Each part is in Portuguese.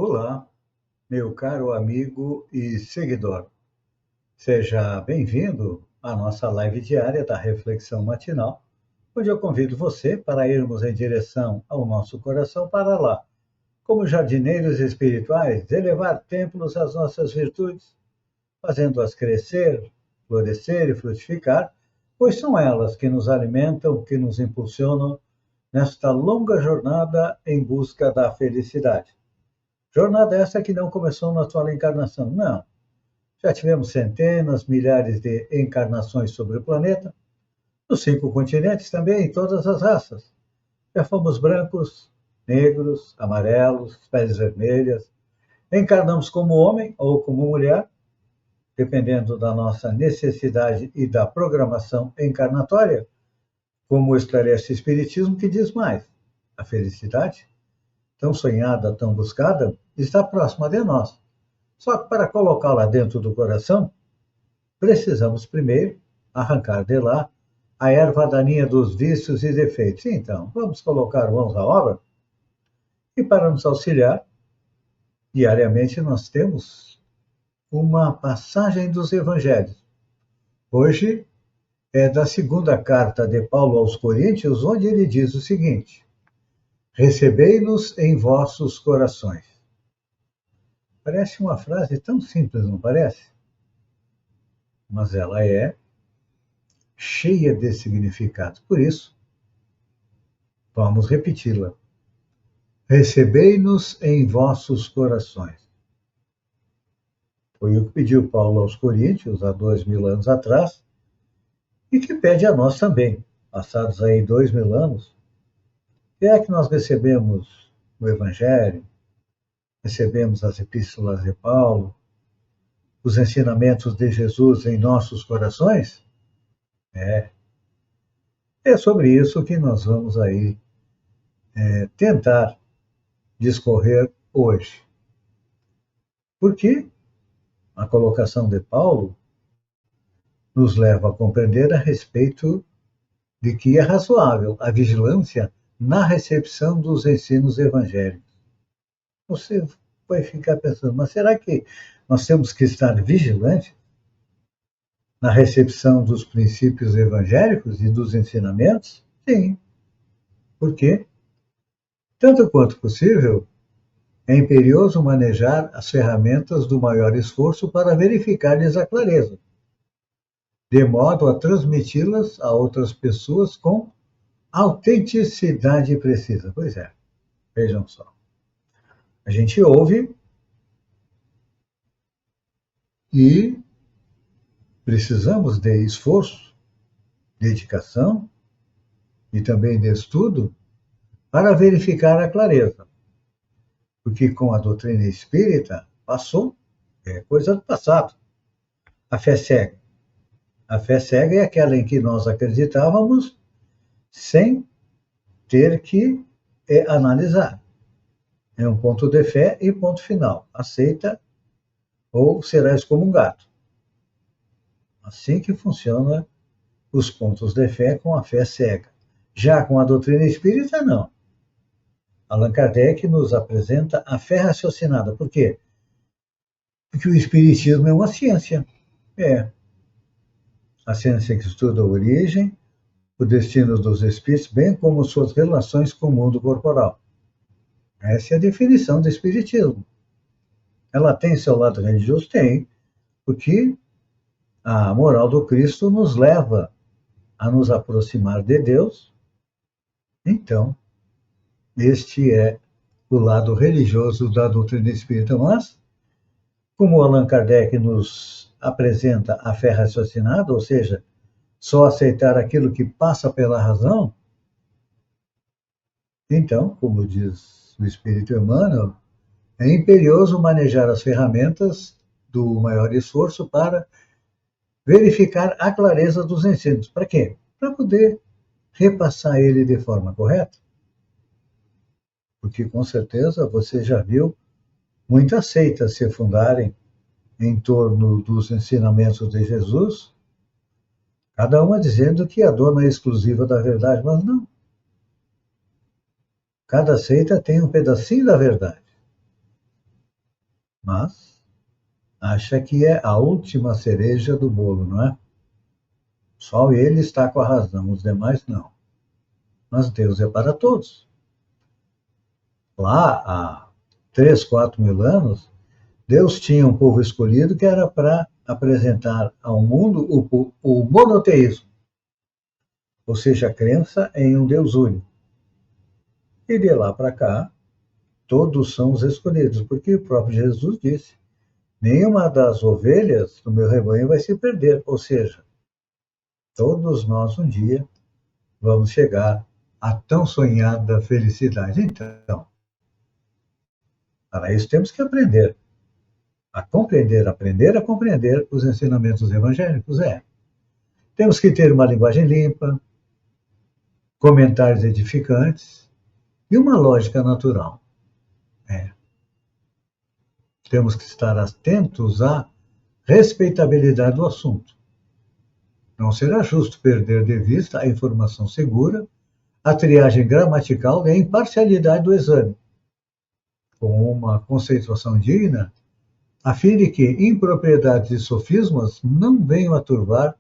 Olá, meu caro amigo e seguidor. Seja bem-vindo à nossa live diária da Reflexão Matinal, onde eu convido você para irmos em direção ao nosso coração para lá, como jardineiros espirituais, elevar templos às nossas virtudes, fazendo-as crescer, florescer e frutificar, pois são elas que nos alimentam, que nos impulsionam nesta longa jornada em busca da felicidade. Jornada essa que não começou na atual encarnação, não. Já tivemos centenas, milhares de encarnações sobre o planeta, nos 5 continentes também, em todas as raças. Já fomos brancos, negros, amarelos, peles vermelhas. Encarnamos como homem ou como mulher, dependendo da nossa necessidade e da programação encarnatória, como esclarece o Espiritismo, que diz mais: a felicidade, tão sonhada, tão buscada, está próxima de nós. Só que para colocá-la dentro do coração, precisamos primeiro arrancar de lá a erva daninha dos vícios e defeitos. Então, vamos colocar mãos à obra? E para nos auxiliar, diariamente nós temos uma passagem dos Evangelhos. Hoje é da segunda carta de Paulo aos Coríntios, onde ele diz o seguinte: recebei-nos em vossos corações. Parece uma frase tão simples, não parece? Mas ela é cheia de significado. Por isso, vamos repeti-la. Recebei-nos em vossos corações. Foi o que pediu Paulo aos Coríntios há 2000 anos atrás e que pede a nós também, passados aí 2000 anos. Que é que nós recebemos o Evangelho, recebemos as epístolas de Paulo, os ensinamentos de Jesus em nossos corações? É sobre isso que nós vamos aí tentar discorrer hoje. Porque a colocação de Paulo nos leva a compreender a respeito de que é razoável a vigilância na recepção dos ensinos evangélicos. Você vai ficar pensando, mas será que nós temos que estar vigilantes na recepção dos princípios evangélicos e dos ensinamentos? Sim. Por quê? Tanto quanto possível, é imperioso manejar as ferramentas do maior esforço para verificar-lhes a clareza, de modo a transmiti-las a outras pessoas com autenticidade precisa. Pois é, vejam só. A gente ouve e precisamos de esforço, dedicação e também de estudo para verificar a clareza. Porque com a doutrina espírita passou, é coisa do passado. A fé cega. A fé cega é aquela em que nós acreditávamos sem ter que analisar. É um ponto de fé e ponto final. Aceita ou será excomungado. Assim que funciona os pontos de fé com a fé cega. Já com a doutrina espírita, não. Allan Kardec nos apresenta a fé raciocinada. Por quê? Porque o espiritismo é uma ciência. É. A ciência que estuda a origem, o destino dos espíritos, bem como suas relações com o mundo corporal. Essa é a definição do espiritismo. Ela tem seu lado religioso? Tem, porque a moral do Cristo nos leva a nos aproximar de Deus. Então, este é o lado religioso da doutrina espírita. Mas, como Allan Kardec nos apresenta a fé raciocinada, ou seja, só aceitar aquilo que passa pela razão, então, como diz o Espírito Emmanuel, é imperioso manejar as ferramentas do maior esforço para verificar a clareza dos ensinos. Para quê? Para poder repassar ele de forma correta. Porque, com certeza, você já viu muitas seitas se fundarem em torno dos ensinamentos de Jesus, cada uma dizendo que a dona é exclusiva da verdade, mas não. Cada seita tem um pedacinho da verdade. mas acha que é a última cereja do bolo, não é? Só ele está com a razão, os demais não. Mas Deus é para todos. Lá há 3, 4 mil anos, Deus tinha um povo escolhido que era para apresentar ao mundo o monoteísmo, ou seja, a crença em um Deus único. E de lá para cá, todos são os escolhidos, porque o próprio Jesus disse: nenhuma das ovelhas do meu rebanho vai se perder, ou seja, todos nós um dia vamos chegar à tão sonhada felicidade. Então, para isso temos que aprender a compreender, aprender a compreender os ensinamentos evangélicos. Temos que ter uma linguagem limpa, comentários edificantes e uma lógica natural. Temos que estar atentos à respeitabilidade do assunto. Não será justo perder de vista a informação segura, a triagem gramatical e a imparcialidade do exame. Com uma conceituação digna, a fim de que impropriedades e sofismas não venham a turvar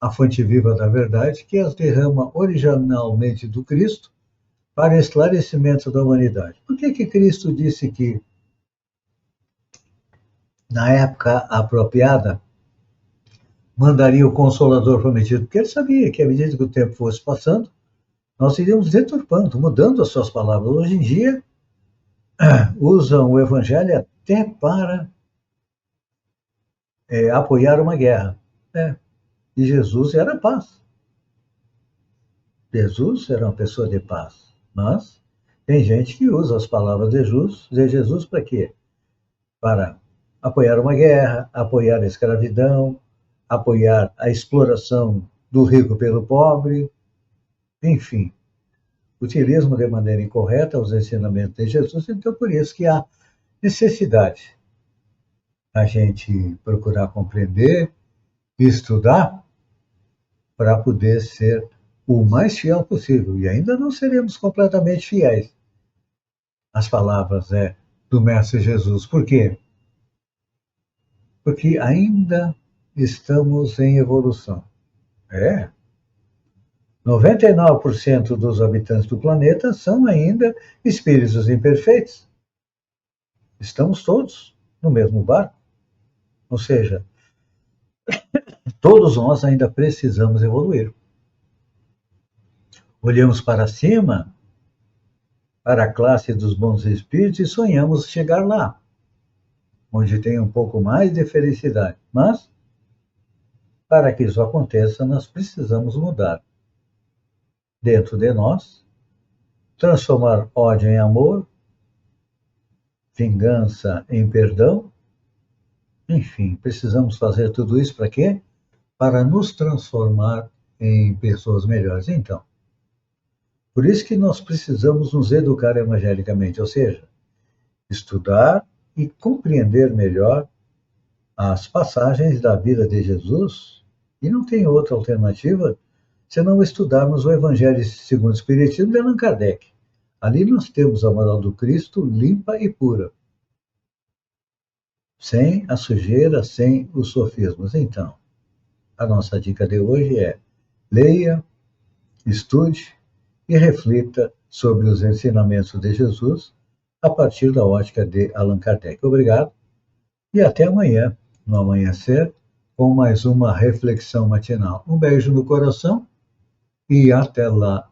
a fonte viva da verdade que as derrama originalmente do Cristo para esclarecimento da humanidade. Por que Cristo disse que, na época apropriada, mandaria o Consolador prometido? Porque ele sabia que, à medida que o tempo fosse passando, nós iríamos deturpando, mudando as suas palavras. Hoje em dia, usam o Evangelho até para apoiar uma guerra. E Jesus era paz. Jesus era uma pessoa de paz. Mas tem gente que usa as palavras de Jesus para quê? Para apoiar uma guerra, apoiar a escravidão, apoiar a exploração do rico pelo pobre, enfim, utilizam de maneira incorreta os ensinamentos de Jesus. Então, por isso que há necessidade a gente procurar compreender, estudar, para poder ser o mais fiel possível. E ainda não seremos completamente fiéis às palavras do Mestre Jesus. Por quê? Porque ainda estamos em evolução. 99% dos habitantes do planeta são ainda espíritos imperfeitos. Estamos todos no mesmo barco. Ou seja, todos nós ainda precisamos evoluir. Olhamos para cima, para a classe dos bons espíritos, e sonhamos chegar lá, onde tem um pouco mais de felicidade. Mas, para que isso aconteça, nós precisamos mudar dentro de nós, transformar ódio em amor, vingança em perdão. Enfim, precisamos fazer tudo isso para quê? Para nos transformar em pessoas melhores. Então, por isso que nós precisamos nos educar evangelicamente, ou seja, estudar e compreender melhor as passagens da vida de Jesus, e não tem outra alternativa senão estudarmos o Evangelho segundo o Espiritismo de Allan Kardec. Ali nós temos a moral do Cristo limpa e pura, sem a sujeira, sem os sofismas. Então, a nossa dica de hoje é: leia, estude e reflita sobre os ensinamentos de Jesus a partir da ótica de Allan Kardec. Obrigado e até amanhã, no amanhecer, com mais uma reflexão matinal. Um beijo no coração e até lá.